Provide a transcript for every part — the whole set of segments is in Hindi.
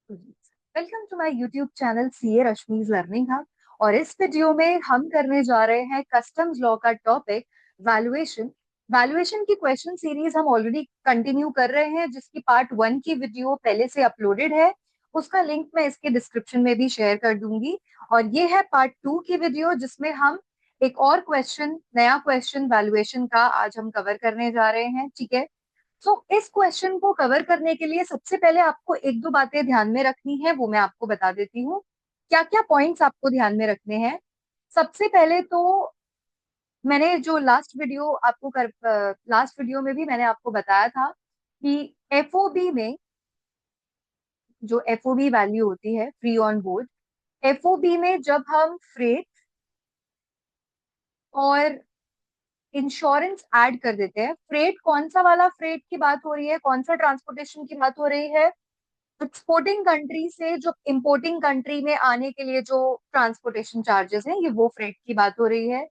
Welcome to my YouTube channel CA Rashmi's learning hub. और इस वीडियो में हम करने जा रहे हैं कस्टम्स लॉ का टॉपिक वैल्यूएशन। वैल्यूएशन की क्वेश्चन सीरीज हम ऑलरेडी कंटिन्यू कर रहे हैं, जिसकी पार्ट 1 की वीडियो पहले से अपलोडेड है। उसका लिंक मैं इसके डिस्क्रिप्शन में भी शेयर कर दूंगी। और ये है पार्ट 2 की वीडियो, जिसमें हम एक और क्वेश्चन, नया क्वेश्चन वैल्यूएशन का आज हम कवर करने जा रहे हैं। ठीक है। सो इस क्वेश्चन को कवर करने के लिए सबसे पहले आपको एक दो बातें ध्यान में रखनी है, वो मैं आपको बता देती हूँ। क्या क्या पॉइंट्स आपको ध्यान में रखने हैं। सबसे पहले तो मैंने जो लास्ट वीडियो में भी मैंने आपको बताया था कि एफओबी में, जो एफओबी वैल्यू होती है फ्री ऑन बोर्ड, एफओबी में जब हम फ्रेट और इंश्योरेंस ऐड कर देते हैं, फ्रेट कौन सा वाला फ्रेट की बात हो रही है, कौन सा ट्रांसपोर्टेशन की बात हो रही है, एक्सपोर्टिंग कंट्री से जो इंपोर्टिंग कंट्री में आने के लिए जो ट्रांसपोर्टेशन चार्जेस हैं, ये वो फ्रेट की बात हो रही है।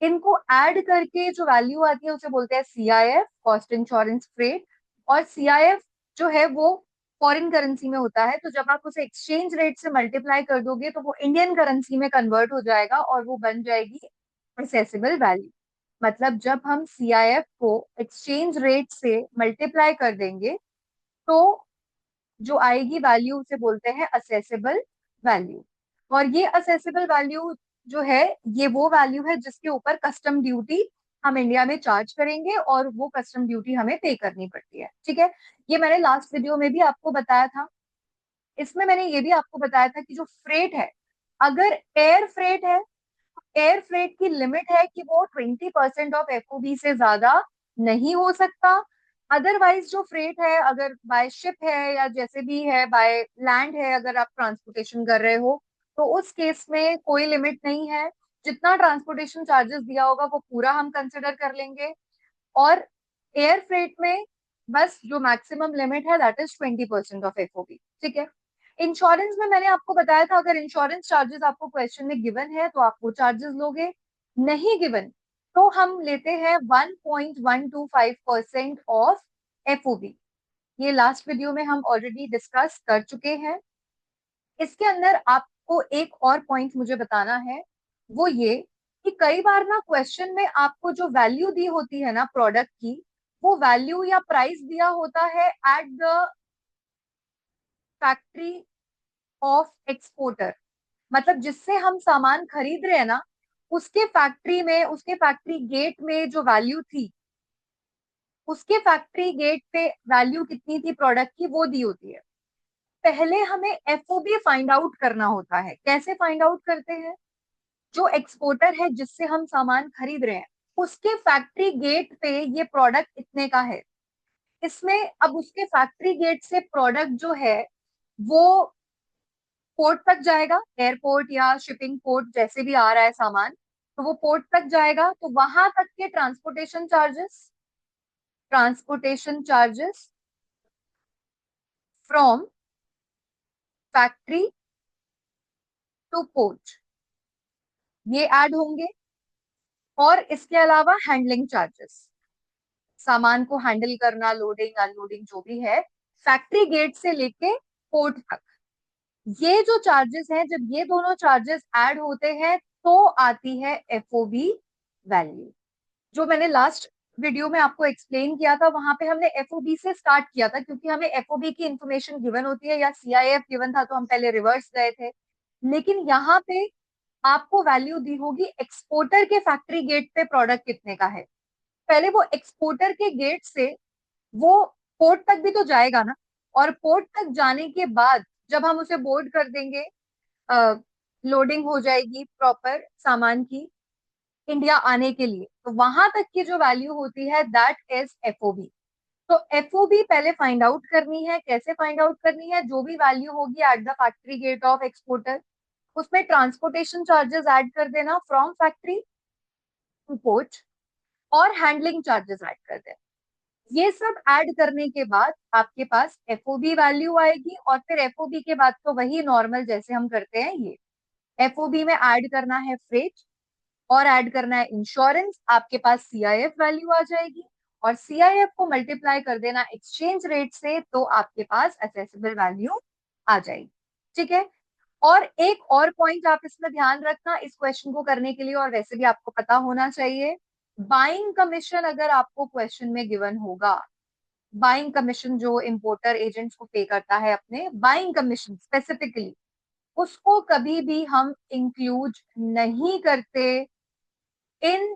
इनको ऐड करके जो वैल्यू आती है उसे बोलते हैं सीआईएफ, कॉस्ट इंश्योरेंस फ्रेट। और सीआईएफ जो है वो फॉरेन करेंसी में होता है, तो जब आप उसे एक्सचेंज रेट से मल्टीप्लाई कर दोगे तो वो इंडियन करेंसी में कन्वर्ट हो जाएगा और वो बन जाएगी असेसेबल वैल्यू। मतलब जब हम सीआईएफ को एक्सचेंज रेट से मल्टीप्लाई कर देंगे तो जो आएगी वैल्यू उसे बोलते हैं असेसेबल वैल्यू। और ये असेसेबल वैल्यू जो है, ये वो वैल्यू है जिसके ऊपर कस्टम ड्यूटी हम इंडिया में चार्ज करेंगे और वो कस्टम ड्यूटी हमें पे करनी पड़ती है। ठीक है। ये मैंने लास्ट वीडियो में भी आपको बताया था। इसमें मैंने ये भी आपको बताया था कि जो फ्रेट है, अगर एयर फ्रेट है, एयर फ्रेट की लिमिट है कि वो 20% ऑफ एफओबी से ज्यादा नहीं हो सकता। अदरवाइज जो फ्रेट है, अगर बाय शिप है या जैसे भी है बाय लैंड है, अगर आप ट्रांसपोर्टेशन कर रहे हो तो उस केस में कोई लिमिट नहीं है। जितना ट्रांसपोर्टेशन चार्जेस दिया होगा वो पूरा हम कंसिडर कर लेंगे। और एयर फ्रेट में बस जो मैक्सिमम लिमिट है दैट इज 20% ऑफ एफओबी। ठीक है। इंश्योरेंस में मैंने आपको बताया था, अगर इंश्योरेंस चार्जेस आपको क्वेश्चन में गिवन है तो आप वो चार्जेस लोगे, नहीं गिवन तो हम लेते हैं 1.125% ऑफ एफओबी। ये लास्ट वीडियो में हम ऑलरेडी डिस्कस कर चुके हैं। इसके अंदर आपको एक और पॉइंट मुझे बताना है, वो ये कि कई बार ना क्वेश्चन में आपको जो वैल्यू दी होती है ना प्रोडक्ट की, वो वैल्यू या प्राइस दिया होता है eight the factory of exporter. मतलब जिससे हम सामान खरीद रहे हैं ना, उसके फैक्ट्री में, उसके फैक्ट्री गेट में जो वैल्यू थी, उसके फैक्ट्री गेट पे वैल्यू कितनी थी प्रोडक्ट की, वो दी होती है। पहले हमें एफओबी फाइंड आउट करना होता है। कैसे फाइंड आउट करते हैं? जो एक्सपोर्टर है जिससे हम सामान खरीद रहे हैं, उसके फैक्ट्री गेट पे ये प्रोडक्ट इतने का है। इसमें अब उसके फैक्ट्री गेट से प्रोडक्ट जो है वो पोर्ट तक जाएगा, एयरपोर्ट या शिपिंग पोर्ट जैसे भी आ रहा है सामान, तो वो पोर्ट तक जाएगा। तो वहां तक के transportation charges from factory to port, ये ऐड होंगे। और इसके अलावा हैंडलिंग चार्जेस, सामान को हैंडल करना, लोडिंग अनलोडिंग जो भी है, फैक्ट्री गेट से लेके पोर्ट तक, ये जो चार्जेस हैं, जब ये दोनों चार्जेस ऐड होते हैं तो आती है एफओबी वैल्यू। जो मैंने लास्ट वीडियो में आपको एक्सप्लेन किया था, वहां पे हमने एफओबी से स्टार्ट किया था, क्योंकि हमें एफओबी की इंफॉर्मेशन गिवन होती है या सीआईएफ गिवन था तो हम पहले रिवर्स गए थे। लेकिन यहाँ पे आपको वैल्यू दी होगी एक्सपोर्टर के फैक्ट्री गेट पे प्रोडक्ट कितने का है। पहले वो एक्सपोर्टर के गेट से वो पोर्ट तक भी तो जाएगा ना, और पोर्ट तक जाने के बाद जब हम उसे बोर्ड कर देंगे, लोडिंग हो जाएगी प्रॉपर सामान की इंडिया आने के लिए, तो वहां तक की जो वैल्यू होती है दैट इज एफओबी। तो एफओबी पहले फाइंड आउट करनी है। कैसे फाइंड आउट करनी है? जो भी वैल्यू होगी at the factory gate of exporter, उसमें ट्रांसपोर्टेशन चार्जेस ऐड कर देना फ्रॉम फैक्ट्री टू पोर्ट, और हैंडलिंग चार्जेस ऐड कर देना। ये सब ऐड करने के बाद आपके पास एफओबी वैल्यू आएगी। और फिर एफओबी के बाद तो वही नॉर्मल जैसे हम करते हैं, ये एफओबी में ऐड करना है फ्रेट और ऐड करना है इंश्योरेंस, आपके पास सीआईएफ वैल्यू आ जाएगी। और सीआईएफ को मल्टीप्लाई कर देना एक्सचेंज रेट से, तो आपके पास असेसेबल वैल्यू आ जाएगी। ठीक है। और एक और पॉइंट आप इसमें ध्यान रखना इस क्वेश्चन को करने के लिए, और वैसे भी आपको पता होना चाहिए, बाइंग कमीशन अगर आपको क्वेश्चन में गिवन होगा, बाइंग कमीशन जो इंपोर्टर एजेंट्स को पे करता है अपने, बाइंग कमीशन स्पेसिफिकली, उसको कभी भी हम इंक्लूड नहीं करते in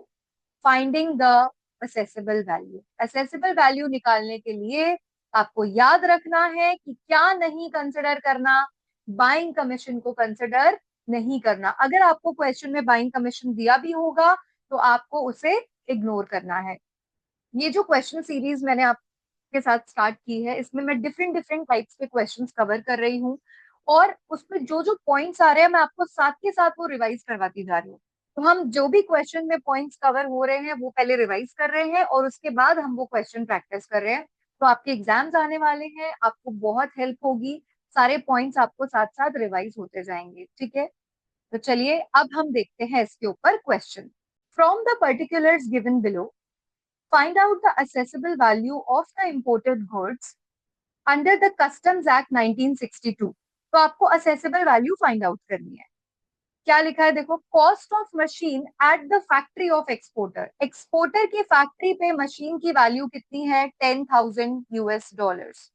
finding the accessible value. Accessible value निकालने के लिए आपको याद रखना है कि क्या नहीं कंसिडर करना, बाइंग कमीशन को कंसिडर नहीं करना। अगर आपको क्वेश्चन में बाइंग कमीशन दिया भी होगा तो आपको उसे इग्नोर करना है। ये जो क्वेश्चन सीरीज मैंने आपके साथ स्टार्ट की है, इसमें मैं डिफरेंट डिफरेंट टाइप्स के क्वेश्चंस कवर कर रही हूँ, और उसमें जो जो पॉइंट्स आ रहे हैं मैं आपको साथ के साथ वो रिवाइज करवाती जा रही हूँ। तो हम जो भी क्वेश्चन में पॉइंट्स कवर हो रहे हैं वो पहले रिवाइज कर रहे हैं, और उसके बाद हम वो क्वेश्चन प्रैक्टिस कर रहे हैं। तो आपके एग्जाम्स आने वाले हैं, आपको बहुत हेल्प होगी, सारे पॉइंट्स आपको साथ साथ रिवाइज होते जाएंगे। ठीक है। तो चलिए अब हम देखते हैं इसके ऊपर question. From the particulars given below, find out the assessable value of the imported goods under the Customs Act 1962। तो आपको assessable value find out करनी है। क्या लिखा है देखो, cost of machine at the factory of exporter, exporter की फैक्ट्री पे मशीन की वैल्यू कितनी है, $10,000।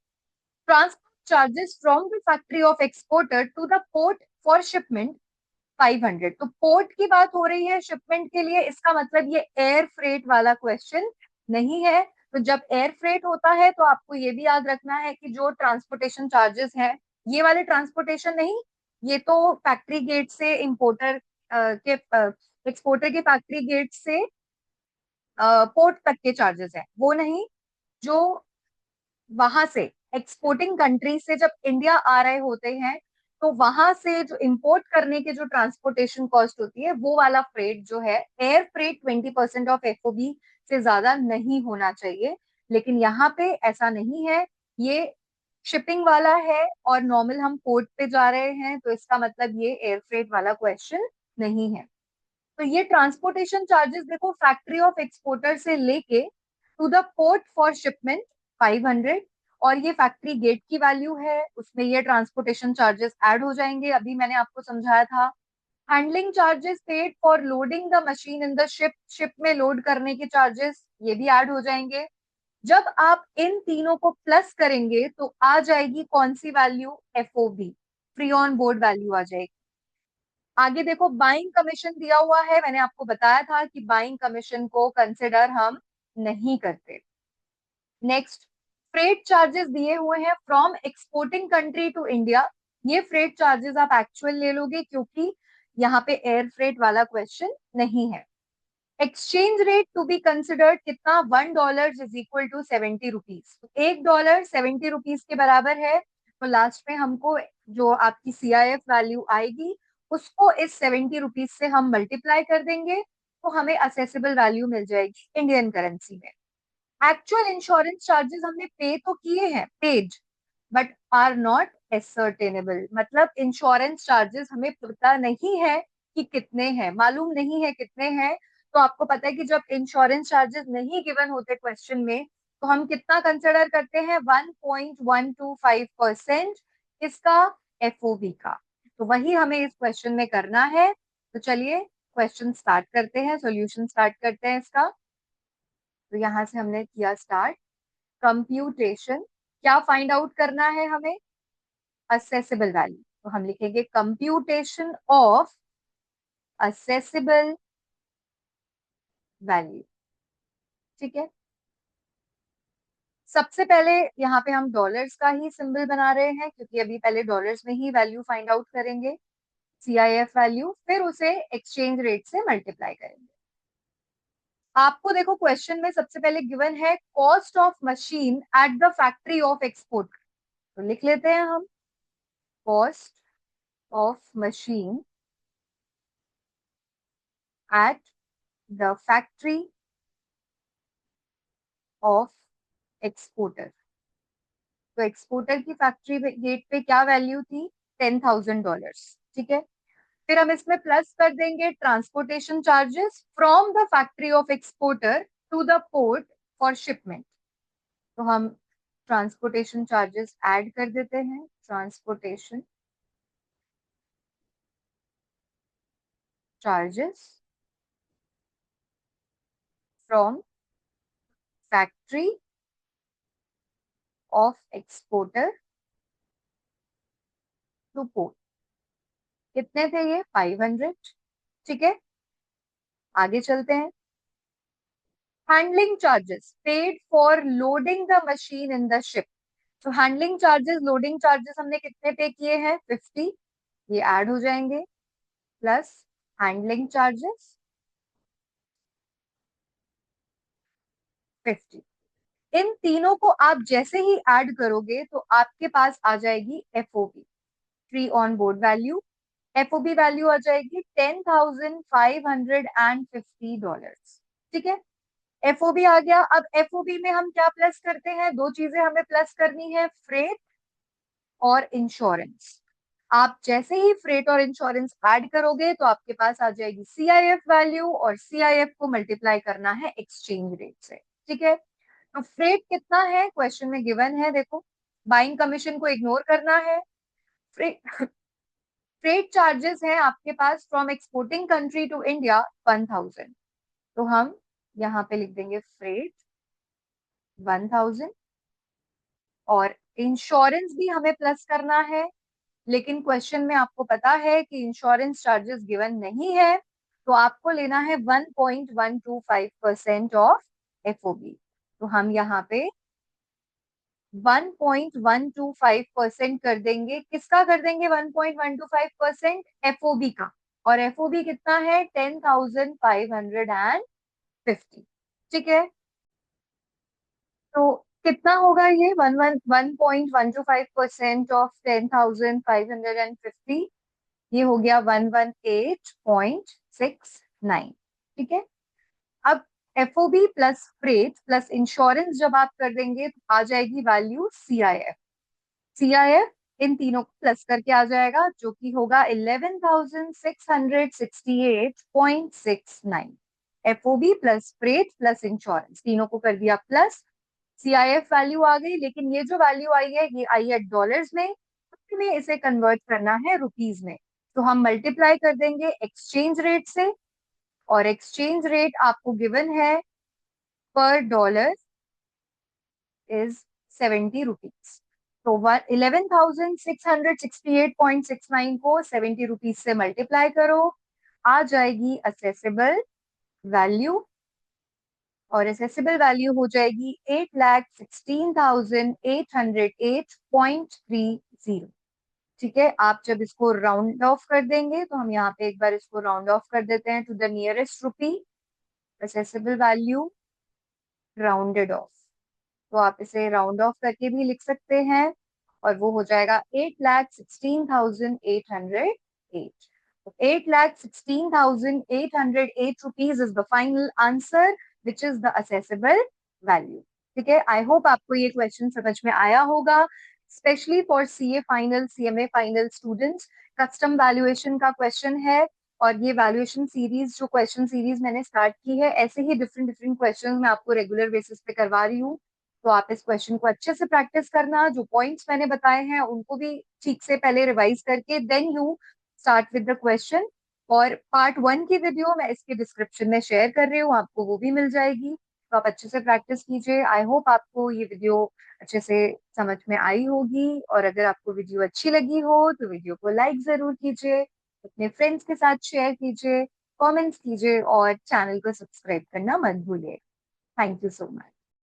Transport charges from the factory of exporter to the port for shipment 500। तो पोर्ट की बात हो रही है शिपमेंट के लिए, इसका मतलब ये एयर फ्रेट वाला क्वेश्चन नहीं है। तो जब एयर फ्रेट होता है तो आपको ये भी याद रखना है कि जो ट्रांसपोर्टेशन चार्जेस हैं, ये वाले ट्रांसपोर्टेशन नहीं, ये तो फैक्ट्री गेट से इंपोर्टर के एक्सपोर्टर के फैक्ट्री गेट से पोर्ट तक के चार्जेस हैं, वो नहीं। जो वहां से एक्सपोर्टिंग कंट्री से जब इंडिया आ रहे होते हैं, तो वहां से जो इंपोर्ट करने के जो ट्रांसपोर्टेशन कॉस्ट होती है, वो वाला फ्रेट जो है, एयर फ्रेट 20% ऑफ एफओबी से ज्यादा नहीं होना चाहिए। लेकिन यहाँ पे ऐसा नहीं है, ये शिपिंग वाला है और नॉर्मल हम पोर्ट पे जा रहे हैं, तो इसका मतलब ये एयर फ्रेट वाला क्वेश्चन नहीं है। तो ये ट्रांसपोर्टेशन चार्जेस देखो, फैक्ट्री ऑफ एक्सपोर्टर से लेके to the port for shipment 500, और ये फैक्ट्री गेट की वैल्यू है, उसमें ये ट्रांसपोर्टेशन चार्जेस ऐड हो जाएंगे, अभी मैंने आपको समझाया था। Handling charges paid for loading the machine in the ship, ship में लोड करने के चार्जेस ये भी ऐड हो जाएंगे। जब आप इन तीनों को प्लस करेंगे तो आ जाएगी कौन सी value, FOB, free on board value आ जाएगी। आगे देखो, बाइंग कमीशन दिया हुआ है, मैंने आपको बताया था कि बाइंग कमीशन को कंसिडर हम नहीं करते। नेक्स्ट, फ्रेट चार्जेस दिए हुए हैं from exporting country to India. ये फ्रेट चार्जेस आप एक्चुअल ले लोगे, क्योंकि यहाँ पे एयर फ्रेट वाला क्वेश्चन नहीं है। Exchange rate to be considered कितना, $1 is equal to 70 rupees, $1 70 rupees के बराबर है। तो लास्ट में हमको जो आपकी सीआईएफ वैल्यू आएगी, उसको इस 70 रुपीज से हम मल्टीप्लाई कर देंगे, तो हमें असेसेबल वैल्यू मिल जाएगी इंडियन करेंसी में। एक्चुअल इंश्योरेंस चार्जेस हमने पे तो किए हैं, paid, but are not ascertainable, मतलब इंश्योरेंस चार्जेस हमें पता नहीं है कि कितने हैं, मालूम नहीं है कितने हैं। तो आपको पता है कि जब इंश्योरेंस चार्जेस नहीं गिवन होते क्वेश्चन में, तो हम कितना कंसिडर करते हैं, 1.125% इसका, एफओबी का। तो वही हमें इस क्वेश्चन में करना है। तो चलिए क्वेश्चन स्टार्ट करते हैं, सॉल्यूशन स्टार्ट करते हैं इसका। तो यहाँ से हमने किया स्टार्ट, कंप्यूटेशन, क्या फाइंड आउट करना है हमें, असेसेबल वैल्यू। तो हम लिखेंगे कंप्यूटेशन ऑफ असेसेबल वैल्यू। ठीक है। सबसे पहले यहाँ पे हम डॉलर्स का ही सिंबल बना रहे हैं, क्योंकि अभी पहले डॉलर्स में ही वैल्यू फाइंड आउट करेंगे, सीआईएफ वैल्यू, फिर उसे एक्सचेंज रेट से मल्टीप्लाई करेंगे। आपको देखो क्वेश्चन में सबसे पहले गिवन है cost of machine at the factory of export. तो लिख लेते हैं हम, cost of machine at the factory of exporter. तो एक्सपोर्टर की फैक्ट्री गेट पे क्या वैल्यू थी, $10,000। ठीक है। फिर हम इसमें प्लस कर देंगे transportation charges from the factory of exporter to the port for shipment. तो हम ट्रांसपोर्टेशन चार्जेस ऐड कर देते हैं, transportation charges from factory of exporter to port. कितने थे ये? 500। ठीक है, आगे चलते हैं। Handling charges paid for loading the machine in the ship. तो हैंडलिंग चार्जेस, लोडिंग चार्जेस हमने कितने पे किए हैं? 50, ये ऐड हो जाएंगे, प्लस हैंडलिंग चार्जेस 50। इन तीनों को आप जैसे ही ऐड करोगे तो आपके पास आ जाएगी FOB, free on board value. FOB value आ जाएगी $10,550। ठीक है, एफओबी आ गया। अब एफओबी में हम क्या प्लस करते हैं? दो चीजें हमें प्लस करनी है, फ्रेट और इंश्योरेंस। आप जैसे ही फ्रेट और इंश्योरेंस ऐड करोगे तो आपके पास आ जाएगी सीआईएफ वैल्यू, और सीआईएफ को मल्टीप्लाई करना है एक्सचेंज रेट से। ठीक है, तो फ्रेट कितना है क्वेश्चन में गिवन है, देखो। बाइंग कमीशन को इग्नोर करना है। फ्रेट फ्रेट चार्जेस है आपके पास from exporting country to India 1000। तो हम यहाँ पे लिख देंगे फ्रेट 1000, और इंश्योरेंस भी हमें प्लस करना है, लेकिन क्वेश्चन में आपको पता है कि इंश्योरेंस चार्जेस गिवन नहीं है, तो आपको लेना है 1.125% ऑफ एफओबी। तो हम यहाँ पे 1.125% कर देंगे। किसका कर देंगे 1.125%? एफओबी का। और एफओबी कितना है? 10,550। ठीक है, तो कितना होगा ये? 1.125% ऑफ 10,550, ये हो गया 118.69। ठीक है, अब FOB plus freight plus insurance जब आप कर देंगे तो आ जाएगी वैल्यू सीआईएफ। सीआईएफ इन तीनों को प्लस करके आ जाएगा, जो कि होगा 11,668.69। FOB plus freight plus insurance तीनों को कर दिया प्लस, सीआईएफ वैल्यू आ गई, लेकिन ये जो वैल्यू आई है ये आई है डॉलर्स में, हमें इसे कन्वर्ट करना है रुपीज में। तो हम मल्टीप्लाई कर देंगे एक्सचेंज रेट से, और एक्सचेंज रेट आपको गिवन है पर डॉलर इज 70 रुपीज। तो 11,668.69 को 70 रुपीज से मल्टीप्लाई करो, आ जाएगी असेसेबल वैल्यू, और एसेसिबल वैल्यू हो जाएगी 8,16,808.30। ठीक है, आप जब इसको राउंड ऑफ कर देंगे तो हम यहाँ पे एक बार इसको राउंड ऑफ कर देते हैं to the nearest rupee, assessable value rounded off. तो आप इसे राउंड ऑफ करके भी लिख सकते हैं, और वो हो जाएगा 8,16,808। 8,16,808 rupees is the final answer, which is the accessible value. ठीक है, आई होप आपको ये क्वेश्चन समझ में आया होगा, specially for CA final, CMA final students. Custom valuation का क्वेश्चन है, और ये वैल्यूएशन सीरीज, जो क्वेश्चन सीरीज मैंने स्टार्ट की है, ऐसे ही डिफरेंट डिफरेंट क्वेश्चन मैं आपको रेगुलर बेसिस पे करवा रही हूँ। तो आप इस क्वेश्चन को अच्छे से प्रैक्टिस करना, जो पॉइंट्स मैंने बताए हैं उनको भी ठीक से पहले रिवाइज करके then you start with the question. और पार्ट 1 की वीडियो मैं इसके डिस्क्रिप्शन में शेयर कर रही हूँ, आपको वो भी मिल जाएगी। तो आप अच्छे से प्रैक्टिस कीजिए। आई होप आपको ये वीडियो अच्छे से समझ में आई होगी, और अगर आपको वीडियो अच्छी लगी हो तो वीडियो को लाइक जरूर कीजिए, अपने फ्रेंड्स के साथ शेयर कीजिए, कमेंट्स कीजिए, और चैनल को सब्सक्राइब करना मत भूलिए। Thank you so much.